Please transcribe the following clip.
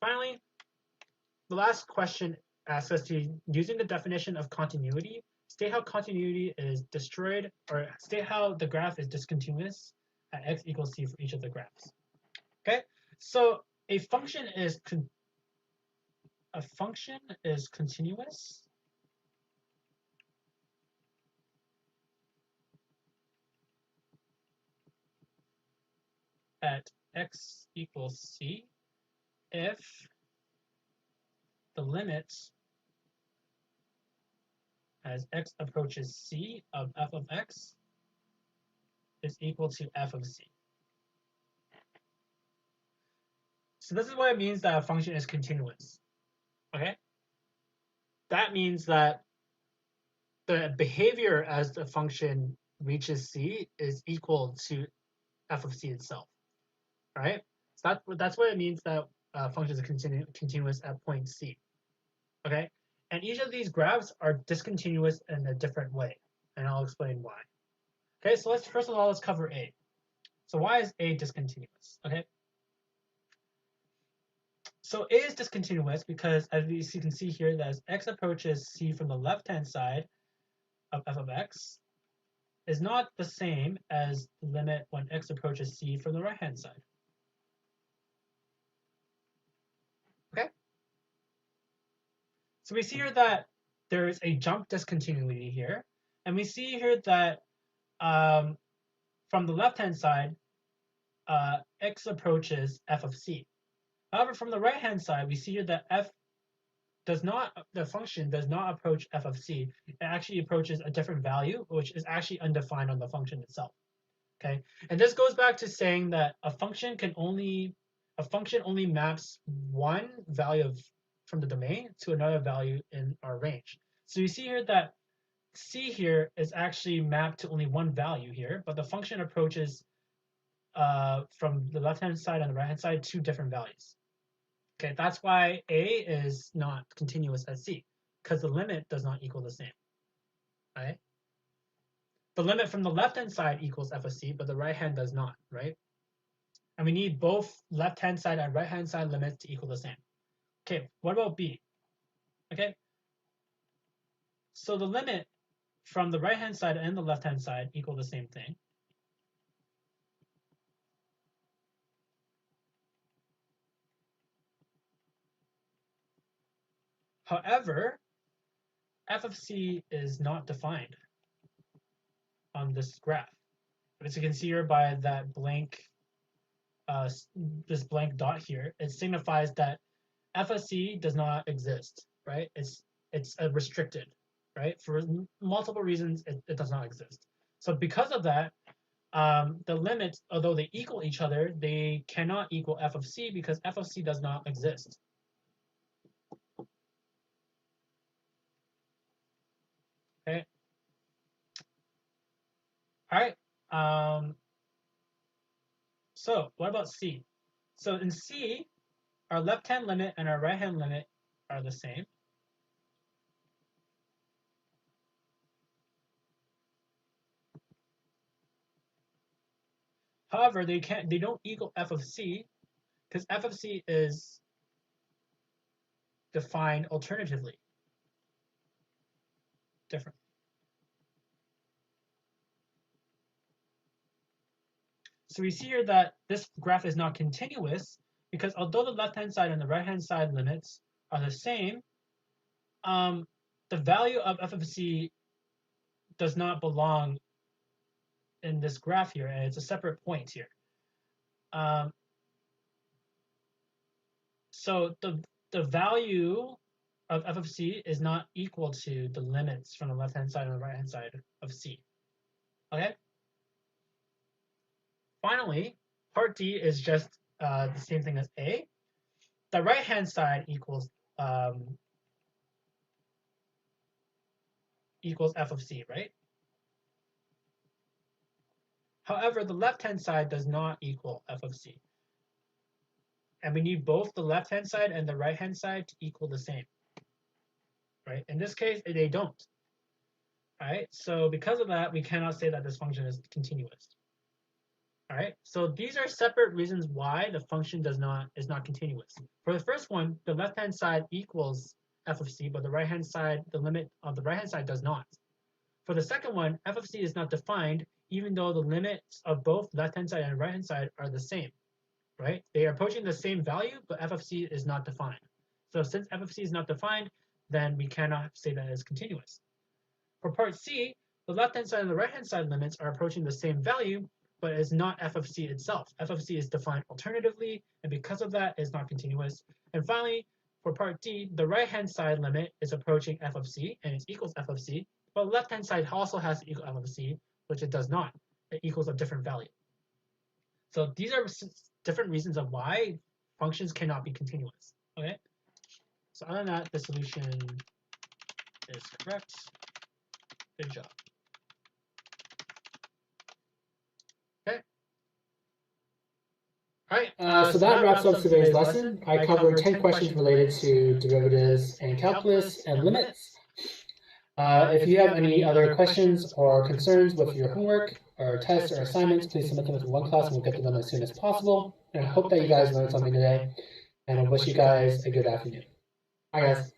finally, the last question asks us to, using the definition of continuity, state how continuity is destroyed, or state how the graph is discontinuous at x equals c for each of the graphs. Okay, so a function is continuous at x equals c if the limits as x approaches c of f of x is equal to f of c. So this is what it means that a function is continuous. Okay? That means that the behavior as the function reaches c is equal to f of c itself. Right? So that's what it means that function is continuous at point c. Okay? And each of these graphs are discontinuous in a different way, and I'll explain why. Okay, so first of all, let's cover A. So why is A discontinuous? Okay. So A is discontinuous because, as you can see here, that as x approaches c from the left-hand side of f of x is not the same as the limit when x approaches c from the right-hand side. Okay. So we see here that there is a jump discontinuity here, and we see here that from the left-hand side, x approaches f of c. However, from the right-hand side, we see here that the function does not approach f of c. It actually approaches a different value, which is actually undefined on the function itself. Okay, and this goes back to saying that a function only maps one value from the domain to another value in our range. So you see here that c here is actually mapped to only one value here, but the function approaches from the left-hand side and the right-hand side two different values. Okay, that's why A is not continuous at C, because the limit does not equal the same. Right? The limit from the left-hand side equals f of c, but the right-hand does not, right? And we need both left-hand side and right-hand side limits to equal the same. Okay, what about B? Okay, so the limit from the right-hand side and the left-hand side equal the same thing. However, f of c is not defined on this graph. As you can see here by that blank, this blank dot here, it signifies that f of c does not exist, right? It's restricted, right? For multiple reasons, it does not exist. So because of that, the limits, although they equal each other, they cannot equal f of c because f of c does not exist. Okay. All right. So what about C? So in C, our left-hand limit and our right-hand limit are the same. However, they don't equal f of c because f of c is defined alternatively, differently. So we see here that this graph is not continuous because although the left-hand side and the right-hand side limits are the same, the value of f of c does not belong in this graph here, and it's a separate point here. So the value of f of c is not equal to the limits from the left-hand side and the right-hand side of c. Okay? Finally, part D is just the same thing as A. The right-hand side equals f of c, right? However, the left-hand side does not equal f of c. And we need both the left-hand side and the right-hand side to equal the same, right? In this case, they don't. All right, so because of that, we cannot say that this function is continuous. All right, so these are separate reasons why the function is not continuous. For the first one, the left-hand side equals f of c, but the right-hand side, the limit of the right-hand side does not. For the second one, f of c is not defined, even though the limits of both left-hand side and right-hand side are the same, right? They are approaching the same value, but f of c is not defined. So since f of c is not defined, then we cannot say that it is continuous. For part C, the left-hand side and the right-hand side limits are approaching the same value, but it's not f of c itself. F of c is defined alternatively, and because of that, it's not continuous. And finally, for part D, the right-hand side limit is approaching f of c, and it equals f of c, but left-hand side also has to equal f of c, which it does not. It equals a different value. So these are different reasons of why functions cannot be continuous. Okay. So other than that, the solution is correct. Good job. Okay. All right. So that wraps up today's lesson. I covered 10 questions related to derivatives and calculus and limits. If you have any other questions or concerns with your homework or tests or assignments, please submit them to OneClass and we'll get to them as soon as possible. And I hope that you guys learned something today. And I wish you guys a good afternoon. Bye, guys.